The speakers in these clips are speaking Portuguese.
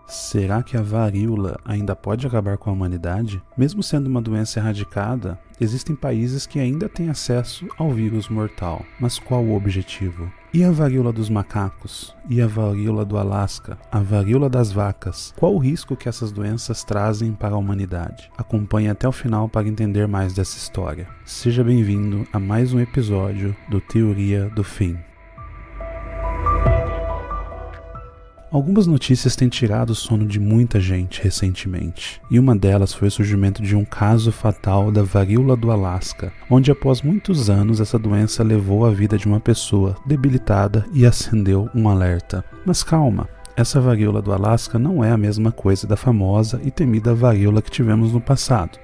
Será que a varíola ainda pode acabar com a humanidade? Mesmo sendo uma doença erradicada, existem países que ainda têm acesso ao vírus mortal. Mas qual o objetivo? E a varíola dos macacos? E a varíola do Alasca? A varíola das vacas? Qual o risco que essas doenças trazem para a humanidade? Acompanhe até o final para entender mais dessa história. Seja bem-vindo a mais um episódio do Teoria do Fim. Algumas notícias têm tirado o sono de muita gente recentemente, e uma delas foi o surgimento de um caso fatal da varíola do Alasca, onde após muitos anos essa doença levou a vida de uma pessoa debilitada e acendeu um alerta. Mas calma, essa varíola do Alasca não é a mesma coisa da famosa e temida varíola que tivemos no passado,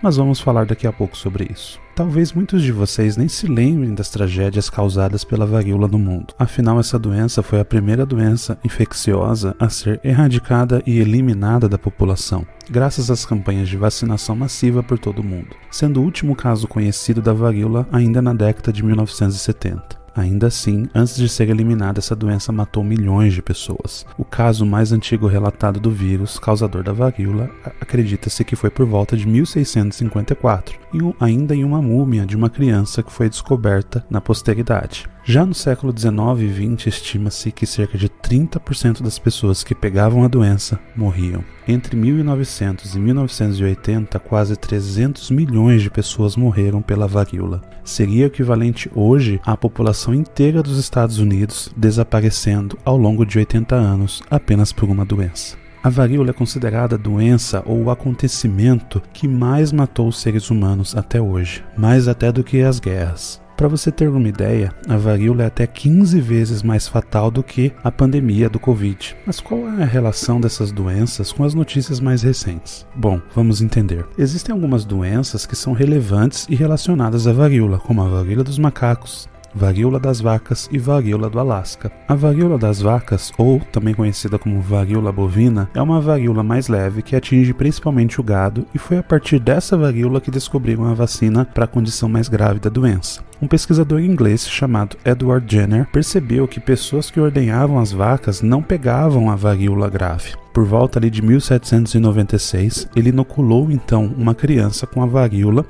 mas vamos falar daqui a pouco sobre isso. Talvez muitos de vocês nem se lembrem das tragédias causadas pela varíola no mundo. Afinal, essa doença foi a primeira doença infecciosa a ser erradicada e eliminada da população, graças às campanhas de vacinação massiva por todo o mundo, sendo o último caso conhecido da varíola ainda na década de 1970. Ainda assim, antes de ser eliminada, essa doença matou milhões de pessoas. O caso mais antigo relatado do vírus causador da varíola acredita-se que foi por volta de 1654, ainda em uma múmia de uma criança que foi descoberta na posteridade. Já no século XIX e XX, estima-se que cerca de 30% das pessoas que pegavam a doença morriam. Entre 1900 e 1980, quase 300 milhões de pessoas morreram pela varíola. Seria equivalente hoje à população inteira dos Estados Unidos desaparecendo ao longo de 80 anos apenas por uma doença. A varíola é considerada a doença ou o acontecimento que mais matou os seres humanos até hoje, mais até do que as guerras. Para você ter uma ideia, a varíola é até 15 vezes mais fatal do que a pandemia do Covid. Mas qual é a relação dessas doenças com as notícias mais recentes? Bom, vamos entender. Existem algumas doenças que são relevantes e relacionadas à varíola, como a varíola dos macacos, varíola das vacas e varíola do Alasca. A varíola das vacas, ou também conhecida como varíola bovina, é uma varíola mais leve que atinge principalmente o gado, e foi a partir dessa varíola que descobriram a vacina para a condição mais grave da doença. Um pesquisador inglês chamado Edward Jenner percebeu que pessoas que ordenhavam as vacas não pegavam a varíola grave. Por volta ali de 1796, ele inoculou então uma criança com a varíola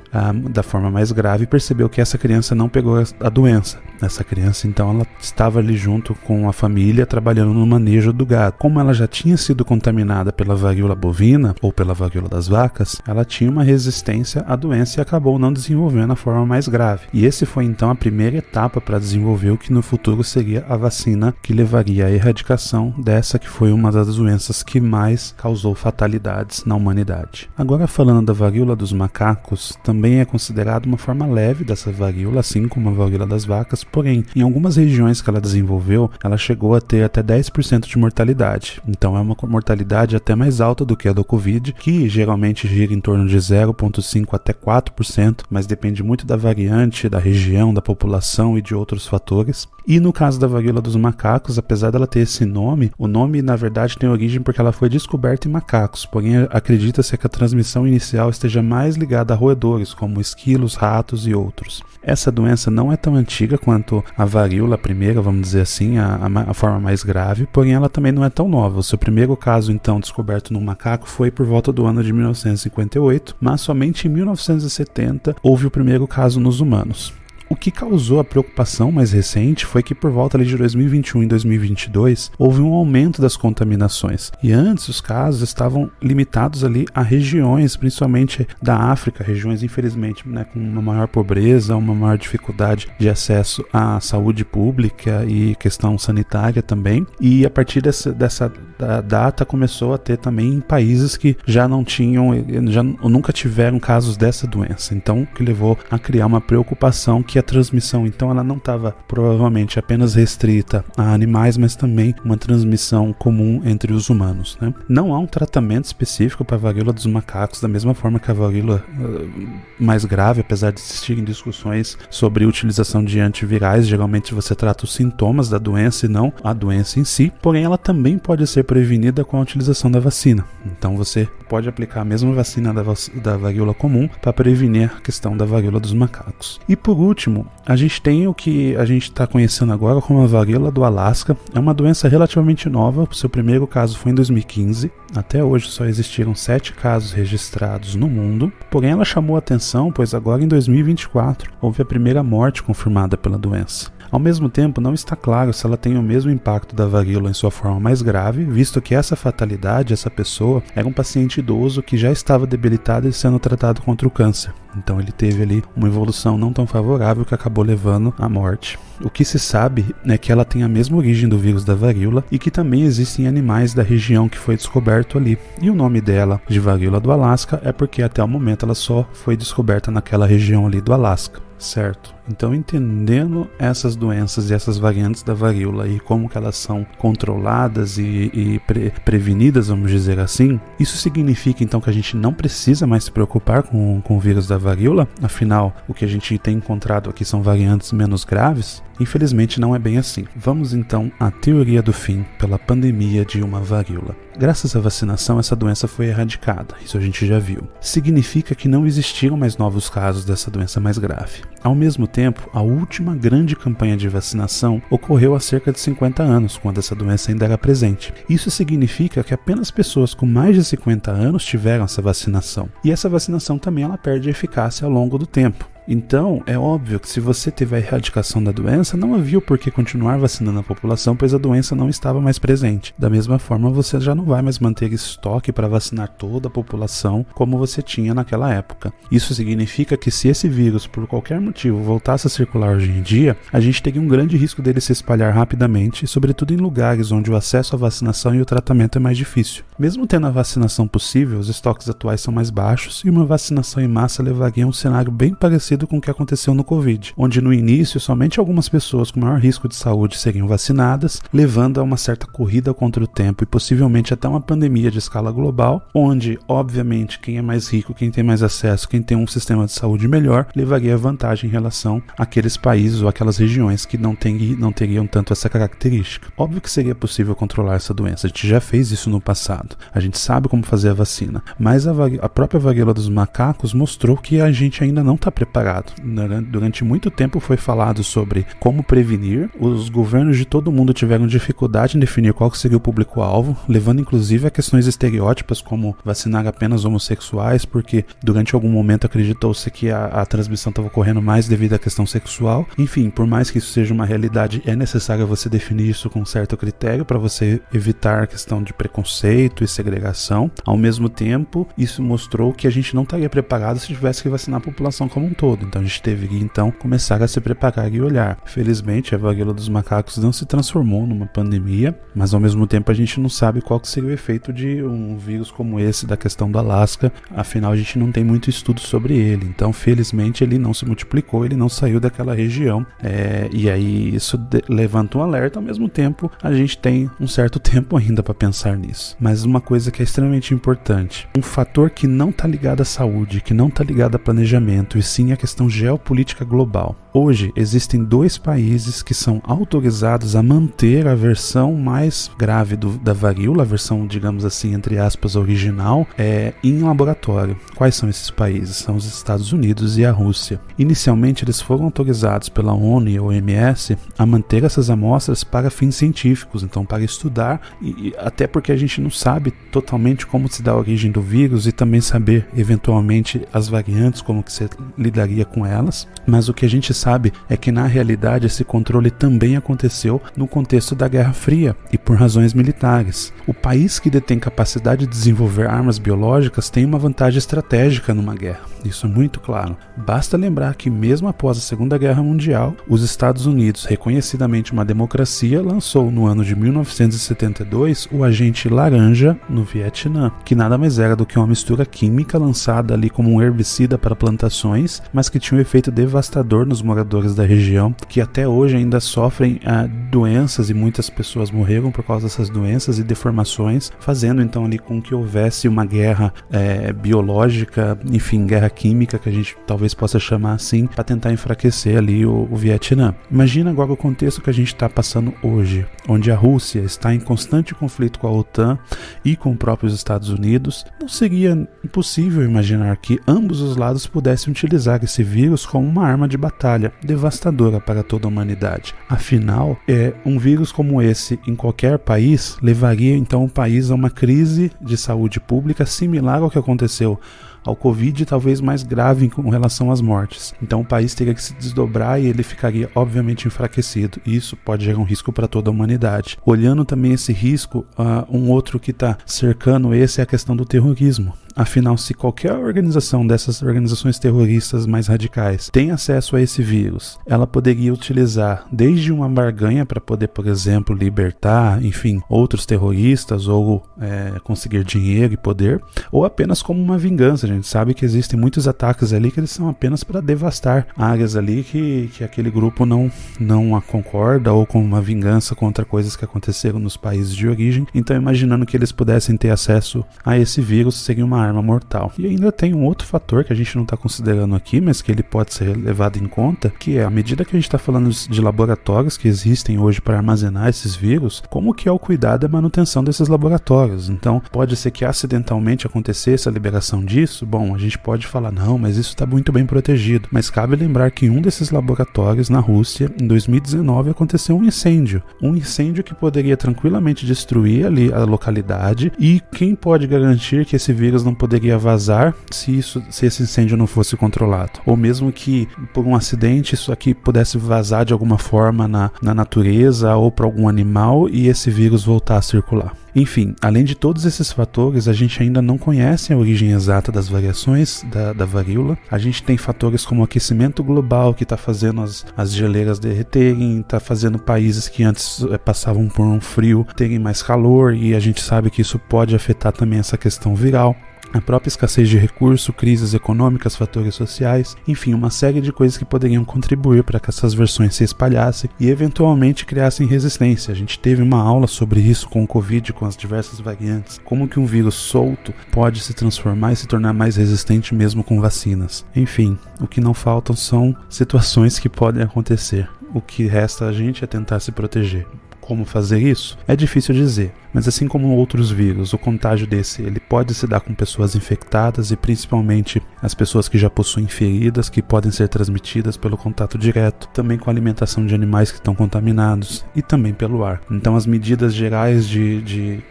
da forma mais grave e percebeu que essa criança não pegou a doença. Essa criança então ela estava ali junto com a família trabalhando no manejo do gado. Como ela já tinha sido contaminada pela varíola bovina ou pela varíola das vacas, ela tinha uma resistência à doença e acabou não desenvolvendo a forma mais grave. E esse foi então a primeira etapa para desenvolver o que no futuro seria a vacina que levaria à erradicação dessa que foi uma das doenças que mais causou fatalidades na humanidade. Agora, falando da varíola dos macacos, também é considerada uma forma leve dessa varíola, assim como a varíola das vacas, porém, em algumas regiões que ela desenvolveu, ela chegou a ter até 10% de mortalidade. Então é uma mortalidade até mais alta do que a do Covid, que geralmente gira em torno de 0,5% até 4%, mas depende muito da variante, da região, da população e de outros fatores. E no caso da varíola dos macacos, apesar dela ter esse nome, o nome na verdade tem origem porque ela foi descoberta em macacos, porém acredita-se que a transmissão inicial esteja mais ligada a roedores, como esquilos, ratos e outros. Essa doença não é tão antiga quanto a varíola primeira, vamos dizer assim, a forma mais grave, porém ela também não é tão nova. O seu primeiro caso, então, descoberto no macaco foi por volta do ano de 1958, mas somente em 1970 houve o primeiro caso nos humanos. O que causou a preocupação mais recente foi que por volta ali de 2021 e 2022 houve um aumento das contaminações, e antes os casos estavam limitados ali a regiões, principalmente da África, regiões infelizmente com uma maior pobreza, uma maior dificuldade de acesso à saúde pública e questão sanitária também, e a partir dessa data começou a ter também em países que já não tinham, nunca tiveram casos dessa doença, então o que levou a criar uma preocupação que a transmissão, então, ela não estava provavelmente apenas restrita a animais, mas também uma transmissão comum entre os humanos, né? Não há um tratamento específico para a varíola dos macacos, da mesma forma que a varíola mais grave, apesar de existirem discussões sobre a utilização de antivirais. Geralmente você trata os sintomas da doença e não a doença em si, porém ela também pode ser prevenida com a utilização da vacina. Então você pode aplicar a mesma vacina da varíola comum para prevenir a questão da varíola dos macacos. E por último, último, a gente tem o que a gente está conhecendo agora como a varíola do Alasca. É uma doença relativamente nova, o seu primeiro caso foi em 2015. Até hoje só existiram 7 casos registrados no mundo, porém ela chamou a atenção, pois agora em 2024 houve a primeira morte confirmada pela doença. Ao mesmo tempo, não está claro se ela tem o mesmo impacto da varíola em sua forma mais grave, visto que essa fatalidade, essa pessoa, era um paciente idoso que já estava debilitado e sendo tratado contra o câncer. Então ele teve ali uma evolução não tão favorável que acabou levando à morte. O que se sabe é que ela tem a mesma origem do vírus da varíola e que também existem animais da região que foi descoberto ali. E o nome dela, de varíola do Alasca, é porque até o momento ela só foi descoberta naquela região ali do Alasca. Certo? Então, entendendo essas doenças e essas variantes da varíola e como que elas são controladas e prevenidas, vamos dizer assim, isso significa então que a gente não precisa mais se preocupar com o vírus da varíola? Afinal, o que a gente tem encontrado aqui são variantes menos graves? Infelizmente não é bem assim. Vamos então à teoria do fim pela pandemia de uma varíola. Graças à vacinação, essa doença foi erradicada, isso a gente já viu. Significa que não existiram mais novos casos dessa doença mais grave. Ao mesmo tempo, a última grande campanha de vacinação ocorreu há cerca de 50 anos, quando essa doença ainda era presente. Isso significa que apenas pessoas com mais de 50 anos tiveram essa vacinação. E essa vacinação também ela perde eficácia ao longo do tempo. Então, é óbvio que se você teve a erradicação da doença, não havia o porquê continuar vacinando a população, pois a doença não estava mais presente. Da mesma forma, você já não vai mais manter estoque para vacinar toda a população como você tinha naquela época. Isso significa que se esse vírus, por qualquer motivo, voltasse a circular hoje em dia, a gente teria um grande risco dele se espalhar rapidamente, sobretudo em lugares onde o acesso à vacinação e o tratamento é mais difícil. Mesmo tendo a vacinação possível, os estoques atuais são mais baixos e uma vacinação em massa levaria a um cenário bem parecido com o que aconteceu no Covid, onde no início somente algumas pessoas com maior risco de saúde seriam vacinadas, levando a uma certa corrida contra o tempo e possivelmente até uma pandemia de escala global, onde, obviamente, quem é mais rico, quem tem mais acesso, quem tem um sistema de saúde melhor, levaria vantagem em relação àqueles países ou aquelas regiões que não teriam tanto essa característica. Óbvio que seria possível controlar essa doença, a gente já fez isso no passado, a gente sabe como fazer a vacina, mas a própria varíola dos macacos mostrou que a gente ainda não está preparado. Durante muito tempo foi falado sobre como prevenir, os governos de todo mundo tiveram dificuldade em definir qual seria o público-alvo, levando inclusive a questões estereótipas como vacinar apenas homossexuais, porque durante algum momento acreditou-se que a transmissão estava ocorrendo mais devido à questão sexual. Enfim, por mais que isso seja uma realidade, é necessário você definir isso com certo critério para você evitar a questão de preconceito e segregação. Ao mesmo tempo, isso mostrou que a gente não estaria preparado se tivesse que vacinar a população como um todo. Então a gente teve que então começar a se preparar e olhar. Felizmente a varíola dos macacos não se transformou numa pandemia, mas ao mesmo tempo a gente não sabe qual que seria o efeito de um vírus como esse da questão do Alasca, afinal a gente não tem muito estudo sobre ele, então felizmente ele não se multiplicou, ele não saiu daquela região, e aí isso levanta um alerta. Ao mesmo tempo a gente tem um certo tempo ainda para pensar nisso, mas uma coisa que é extremamente importante, um fator que não está ligado à saúde, que não está ligado a planejamento, e sim a questão geopolítica global. Hoje existem 2 países que são autorizados a manter a versão mais grave da varíola, a versão, digamos assim, entre aspas, original, em laboratório. Quais são esses países? São os Estados Unidos e a Rússia. Inicialmente eles foram autorizados pela ONU e OMS a manter essas amostras para fins científicos, então para estudar, e até porque a gente não sabe totalmente como se dá a origem do vírus e também saber eventualmente as variantes, como que você lidaria com elas, mas o que a gente sabe é que na realidade esse controle também aconteceu no contexto da Guerra Fria e por razões militares. O país que detém capacidade de desenvolver armas biológicas tem uma vantagem estratégica numa guerra, isso é muito claro. Basta lembrar que mesmo após a Segunda Guerra Mundial, os Estados Unidos, reconhecidamente uma democracia, lançou no ano de 1972 o agente laranja no Vietnã, que nada mais era do que uma mistura química lançada ali como um herbicida para plantações, mas que tinha um efeito devastador nos moradores da região, que até hoje ainda sofrem doenças e muitas pessoas morreram por causa dessas doenças e deformações, fazendo então ali com que houvesse uma guerra biológica, enfim, guerra química, que a gente talvez possa chamar assim, para tentar enfraquecer ali o Vietnã. Imagina agora o contexto que a gente está passando hoje, onde a Rússia está em constante conflito com a OTAN e com os próprios Estados Unidos. Não seria impossível imaginar que ambos os lados pudessem utilizar esse vírus como uma arma de batalha, olha, devastadora para toda a humanidade. Afinal, um vírus como esse em qualquer país levaria então o país a uma crise de saúde pública similar ao que aconteceu ao Covid, talvez mais grave com relação às mortes. Então o país teria que se desdobrar e ele ficaria obviamente enfraquecido. E isso pode gerar um risco para toda a humanidade. Olhando também esse risco, um outro que está cercando esse é a questão do terrorismo. Afinal, se qualquer organização dessas organizações terroristas mais radicais tem acesso a esse vírus, ela poderia utilizar desde uma barganha para poder, por exemplo, libertar, enfim, outros terroristas ou conseguir dinheiro e poder, ou apenas como uma vingança. A gente sabe que existem muitos ataques ali que eles são apenas para devastar áreas ali que aquele grupo não concorda, ou como uma vingança contra coisas que aconteceram nos países de origem. Então, imaginando que eles pudessem ter acesso a esse vírus, seria uma arma mortal. E ainda tem um outro fator que a gente não está considerando aqui, mas que ele pode ser levado em conta, que é, à medida que a gente está falando de laboratórios que existem hoje para armazenar esses vírus, como que é o cuidado e a manutenção desses laboratórios. Então, pode ser que acidentalmente acontecesse a liberação disso. Bom, a gente pode falar, não, mas isso está muito bem protegido. Mas cabe lembrar que em um desses laboratórios na Rússia, em 2019, aconteceu um incêndio que poderia tranquilamente destruir ali a localidade, e quem pode garantir que esse vírus não poderia vazar se esse incêndio não fosse controlado, ou mesmo que por um acidente isso aqui pudesse vazar de alguma forma na natureza ou para algum animal e esse vírus voltar a circular. Enfim, além de todos esses fatores, a gente ainda não conhece a origem exata das variações da varíola. A gente tem fatores como o aquecimento global, que está fazendo as geleiras derreterem, está fazendo países que antes passavam por um frio terem mais calor, e a gente sabe que isso pode afetar também essa questão viral. A própria escassez de recursos, crises econômicas, fatores sociais, enfim, uma série de coisas que poderiam contribuir para que essas versões se espalhassem e eventualmente criassem resistência. A gente teve uma aula sobre isso com o Covid, com as diversas variantes, como que um vírus solto pode se transformar e se tornar mais resistente mesmo com vacinas. Enfim, o que não faltam são situações que podem acontecer. O que resta a gente é tentar se proteger. Como fazer isso? É difícil dizer, mas assim como outros vírus, o contágio desse ele pode se dar com pessoas infectadas e principalmente as pessoas que já possuem feridas que podem ser transmitidas pelo contato direto, também com a alimentação de animais que estão contaminados e também pelo ar. Então as medidas gerais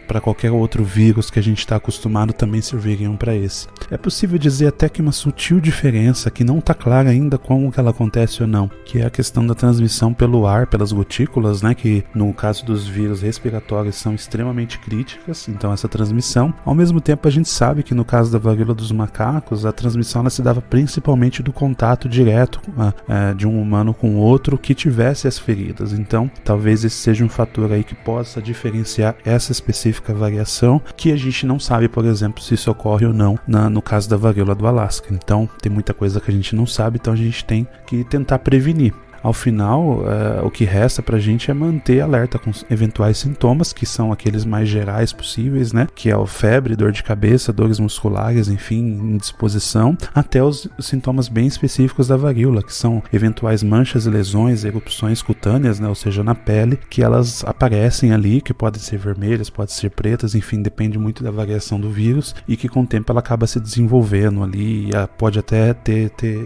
para qualquer outro vírus que a gente está acostumado também serviriam para esse. É possível dizer até que uma sutil diferença que não está clara ainda como que ela acontece ou não, que é a questão da transmissão pelo ar, pelas gotículas, né, que no caso dos vírus respiratórios são extremamente críticas, então essa transmissão. Ao mesmo tempo a gente sabe que no caso da varíola dos macacos, a transmissão ela se dava principalmente do contato direto de um humano com outro que tivesse as feridas. Então talvez esse seja um fator aí que possa diferenciar essa específica variação, que a gente não sabe, por exemplo, se isso ocorre ou não no caso da varíola do Alasca. Então tem muita coisa que a gente não sabe, então a gente tem que tentar prevenir. Ao final, o que resta pra gente é manter alerta com eventuais sintomas, que são aqueles mais gerais possíveis, né? Que é o febre, dor de cabeça, dores musculares, enfim, indisposição, até os sintomas bem específicos da varíola, que são eventuais manchas, lesões, erupções cutâneas, né? Ou seja, na pele, que elas aparecem ali, que podem ser vermelhas, podem ser pretas, enfim, depende muito da variação do vírus, e que com o tempo ela acaba se desenvolvendo ali, e pode até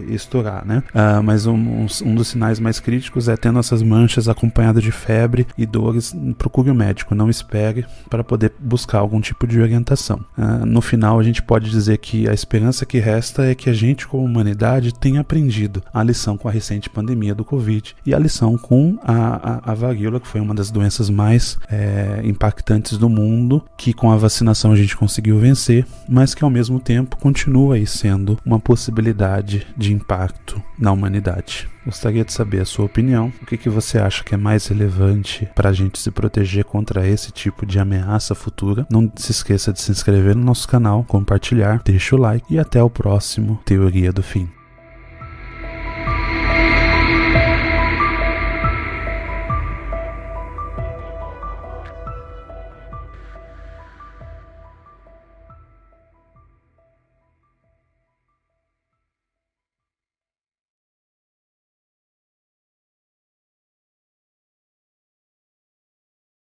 estourar, né? Mas um dos sinais mais críticos é tendo essas manchas acompanhadas de febre e dores, procure o médico, não espere para poder buscar algum tipo de orientação. No final a gente pode dizer que a esperança que resta é que a gente como humanidade tenha aprendido a lição com a recente pandemia do Covid e a lição com a varíola, que foi uma das doenças mais impactantes do mundo, que com a vacinação a gente conseguiu vencer, mas que ao mesmo tempo continua aí sendo uma possibilidade de impacto na humanidade. Gostaria de saber a sua opinião. O que você acha que é mais relevante para a gente se proteger contra esse tipo de ameaça futura? Não se esqueça de se inscrever no nosso canal, compartilhar, deixa o like e até o próximo Teoria do Fim.